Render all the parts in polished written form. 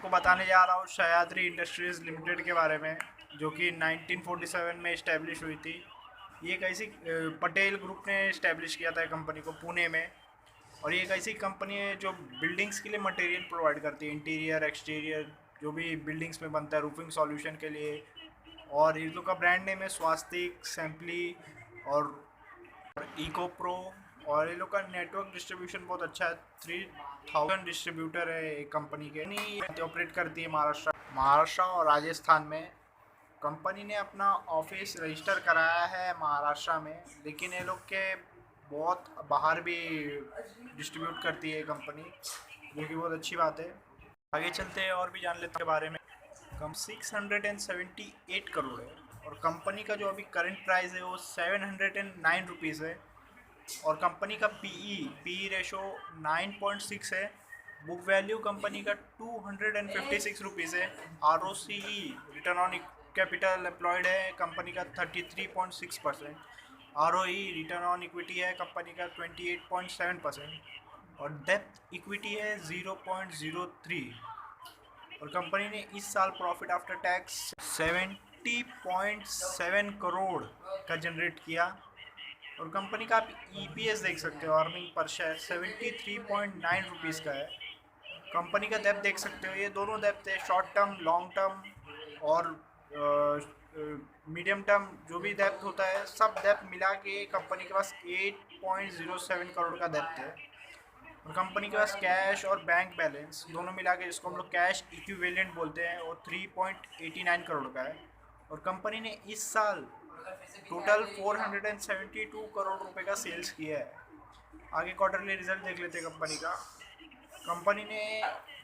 को बताने जा रहा हूँ सह्याद्री इंडस्ट्रीज़ लिमिटेड के बारे में, जो कि 1947 में इस्टेब्लिश हुई थी। ये एक ऐसी पटेल ग्रुप ने इस्टेब्लिश किया था कंपनी को पुणे में। और ये एक ऐसी कंपनी है जो बिल्डिंग्स के लिए मटेरियल प्रोवाइड करती है, इंटीरियर एक्सटीरियर जो भी बिल्डिंग्स में बनता है, रूफिंग सॉल्यूशन के लिए। और इन लोग का ब्रांड नेम है स्वास्तिक, सैम्पली और इको प्रो। और ये लोग का नेटवर्क डिस्ट्रीब्यूशन बहुत अच्छा है, 3000 डिस्ट्रीब्यूटर है एक कंपनी के। कंपनी ऑपरेट करती है महाराष्ट्र और राजस्थान में। कंपनी ने अपना ऑफिस रजिस्टर कराया है महाराष्ट्र में, लेकिन ये लोग के बहुत बाहर भी डिस्ट्रीब्यूट करती है कंपनी, जो कि बहुत अच्छी बात है। आगे चलते हैं और भी जान लेते हैं बारे में। कम 678 करोड़ है, और कंपनी का जो अभी करंट प्राइस है वो 709 रुपीज़ है। और कंपनी का पीई रेशो 9.6 है। बुक वैल्यू कंपनी का 256 रुपीज़ है। ROCE return on capital employed है कंपनी का 33.6%। आरओई रिटर्न ऑन इक्विटी है कंपनी का 28.7%। और डेप्थ इक्विटी है 0.03। और कंपनी ने इस साल प्रॉफिट आफ्टर टैक्स 70.7 करोड़ का जनरेट किया। और कंपनी का आप ईपीएस देख सकते हो, अर्निंग पर शेयर 73.9 रुपीज़ का है। कंपनी का डेप्थ देख सकते हो, ये दोनों डेप्थ है, शॉर्ट टर्म लॉन्ग टर्म और मीडियम टर्म। जो भी डेप्थ होता है सब डेप्थ मिला के कंपनी के पास 8.07 करोड़ का डेप्थ है। और कंपनी के पास कैश और बैंक बैलेंस दोनों मिला के, जिसको हम लोग कैश इक्विवेलेंट बोलते हैं, वो 3.89 करोड़ का है। और कंपनी ने इस साल टोटल 472 करोड़ रुपए का सेल्स किया है। आगे क्वार्टरली रिजल्ट देख लेते हैं कंपनी का। कंपनी ने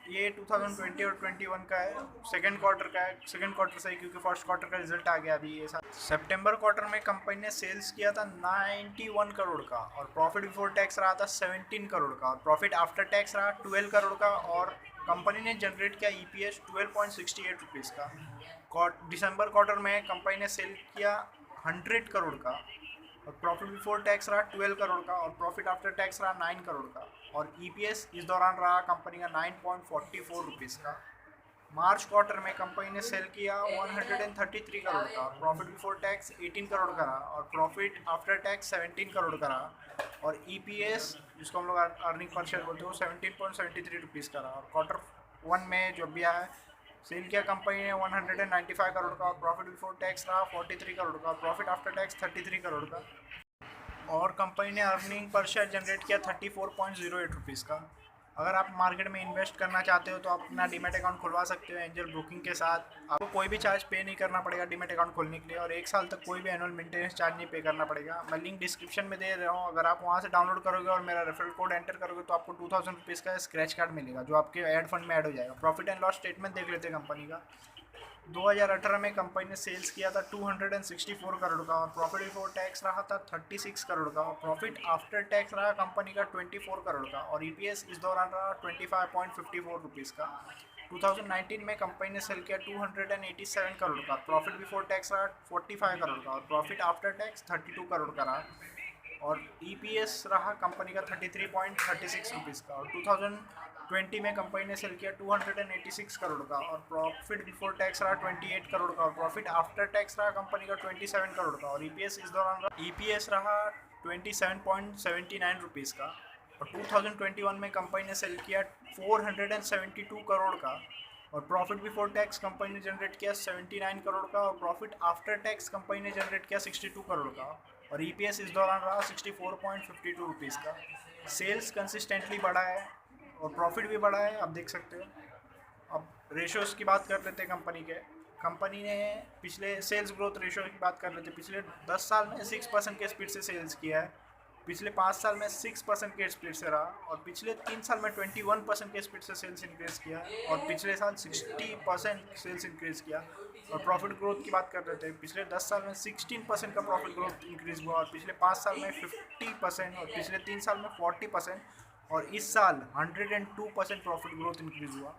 ये 2020 और 21 का है, सेकंड क्वार्टर का है। सेकंड क्वार्टर से, क्योंकि फर्स्ट क्वार्टर का रिजल्ट आ गया अभी ये साल। सितंबर क्वार्टर में कंपनी ने सेल्स किया था 91 करोड़ का, और प्रॉफिट बिफोर टैक्स रहा था 17 करोड़ का, और प्रॉफिट आफ्टर टैक्स रहा 12 करोड़ का। और कंपनी ने जनरेट किया ईपीएस 12.68 रुपीज़ का। दिसंबर क्वार्टर में कंपनी ने सेल किया 100 करोड़ का, और प्रॉफिट बिफोर टैक्स रहा 12 करोड़ का, और प्रॉफिट आफ्टर टैक्स रहा 9 करोड़ का। और ईपीएस इस दौरान रहा कंपनी का 9.44 रुपीज़ का। मार्च क्वार्टर में कंपनी ने सेल किया 133 करोड़ का, प्रॉफिट बिफोर टैक्स 18 करोड़ का रहा, और प्रॉफिट आफ्टर टैक्स 17 करोड़ का रहा। और ईपीएस, जिसको हम लोग अर्निंग पर शेयर बोलते हैं, वो 17.73 रुपीज़ का रहा। और क्वार्टर 1 में जो भी आया सेल किया कंपनी ने 195 करोड़ का, और प्रॉफिट बिफोर टैक्स रहा 43 करोड़ का, प्रॉफिट आफ्टर टैक्स 33 करोड़ का। और कंपनी ने अर्निंग पर शेयर जनरेट किया 34.08 रुपीज़ का। अगर आप मार्केट में इन्वेस्ट करना चाहते हो तो आप अपना डीमैट अकाउंट खुलवा सकते हो एंजल ब्रोकिंग के साथ। आपको कोई भी चार्ज पे नहीं करना पड़ेगा डीमैट अकाउंट खोलने के लिए, और एक साल तक कोई भी एनुअल मेंटेनेंस चार्ज नहीं पे करना पड़ेगा। मैं लिंक डिस्क्रिप्शन में दे रहा हूँ, अगर आप वहाँ से डाउनलोड करोगे और मेरा रेफरल कोड एंटर करोगे तो आपको 2000 रुपीज़ का स्क्रैच कार्ड मिलेगा, जो आपके एड फंड में ऐड हो जाएगा। प्रॉफिट एंड लॉस स्टेटमेंट देख लेते हैं कंपनी का। 2018 में कंपनी ने सेल्स किया था 264 करोड़ का, और प्रॉफिट बिफोर टैक्स रहा था 36 करोड़ का, और प्रॉफिट आफ्टर टैक्स रहा कंपनी का 24 करोड़ का। और ईपीएस इस दौरान रहा 25.54 रुपीज़ का। 2019 में कंपनी ने सेल किया 287 करोड़ का, प्रॉफिट बिफोर टैक्स रहा 45 करोड़ का, और प्रॉफिट आफ्टर टैक्स 32 करोड़ का रहा। और ईपीएस रहा कंपनी का 33.36 रुपीज़ का। और 2020 में कंपनी ने सेल किया 286 करोड़ का, और प्रॉफिट बिफोर टैक्स रहा 28 करोड़ का, और प्रॉफिट आफ्टर टैक्स रहा कंपनी का 27 करोड़ का। और ईपीएस इस दौरान ईपीएस रहा 27.79 रुपीज़ का। और 2021 में कंपनी ने सेल किया 472 करोड़ का, और प्रॉफिट बिफोर टैक्स कंपनी ने जनरेट किया 79 करोड़ का, और प्रॉफिट आफ्टर टैक्स कंपनी ने जनरेट किया 62 करोड़ का। और ईपीएस इस दौरान रहा 64.52 रुपीज़ का। सेल्स कंसिस्टेंटली बढ़ा है और प्रॉफिट भी बढ़ा है, आप देख सकते हो। अब रेशोज़ की बात कर लेते हैं कंपनी के। कंपनी ने पिछले सेल्स ग्रोथ रेशो की बात कर लेते हैं, पिछले 10 साल में 6% के स्पीड से सेल्स किया है, पिछले 5 साल में 6% के स्पीड से रहा, और पिछले 3 साल में 21% के स्पीड से सेल्स इंक्रीज किया, और पिछले साल 60% सेल्स इंक्रीज किया। और प्रॉफिट ग्रोथ की बात कर रहे थे, पिछले 10 साल में 16% का प्रॉफिट ग्रोथ इंक्रीज हुआ, और पिछले 5 साल में 50%, और पिछले 3 साल में 40%, और इस साल 102% प्रॉफिट ग्रोथ इंक्रीज हुआ।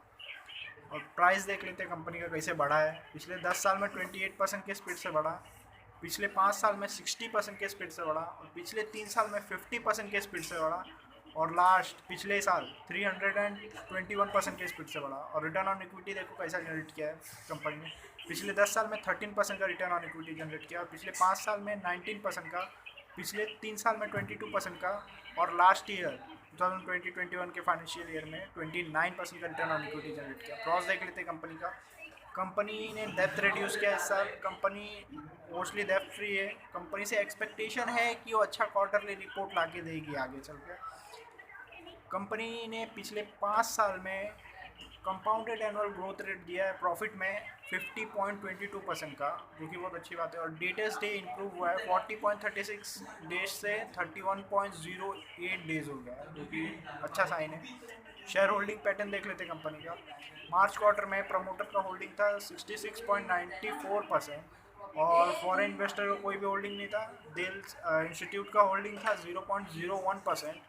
और प्राइस देख लेते हैं कंपनी का कैसे बढ़ा है। पिछले 10 साल में 28% के स्पीड से बढ़ा, पिछले 5 साल में 60% के स्पीड से बढ़ा, और पिछले 3 साल में 50% के स्पीड से बढ़ा, और लास्ट पिछले साल 321% के स्पीड से बढ़ा। और रिटर्न ऑन इक्विटी देखो कैसा जनरेट किया है कंपनी ने। पिछले 10 साल में 13% का रिटर्न ऑन इक्विटी जनरेट किया, और पिछले 5 साल में 19% का, पिछले 3 साल में 22% का, और लास्ट ईयर 2020-21 के फाइनेंशियल ईयर में 29% का रिटर्न ऑन इक्विटी जनरेट किया। क्रॉस देख लेते कंपनी का। कंपनी ने डेप्थ रिड्यूस किया इस साल। कंपनी मोस्टली डेप्थ फ्री है। कंपनी से एक्सपेक्टेशन है कि वो अच्छा क्वार्टरली रिपोर्ट ला के देगी आगे चल के। कंपनी ने पिछले 5 साल में कंपाउंडेड एनुअल ग्रोथ रेट दिया है प्रॉफिट में 50.22% का, जो कि बहुत अच्छी बात है। और डेटेस डे इंप्रूव हुआ है 40.36 डेज से 31.08 डेज हो गया है, जो कि अच्छा साइन है। शेयर होल्डिंग पैटर्न देख लेते कंपनी का। मार्च क्वार्टर में प्रमोटर का होल्डिंग था 66.94%, और फॉरेन इन्वेस्टर का कोई भी होल्डिंग नहीं था। दिल्स इंस्टीट्यूट का होल्डिंग था 0.01%,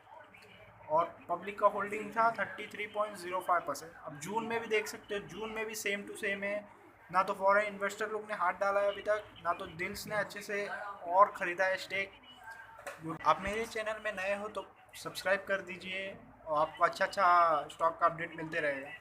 और पब्लिक का होल्डिंग था 33.05%। अब जून में भी देख सकते हो, जून में भी सेम टू सेम है। ना तो फॉरेन इन्वेस्टर लोग ने हाथ डाला है अभी तक, ना तो दिल्स ने अच्छे से और ख़रीदा है स्टेक। आप मेरे चैनल में नए हो तो सब्सक्राइब कर दीजिए, और आपको अच्छा अच्छा स्टॉक का अपडेट मिलते रहेगा।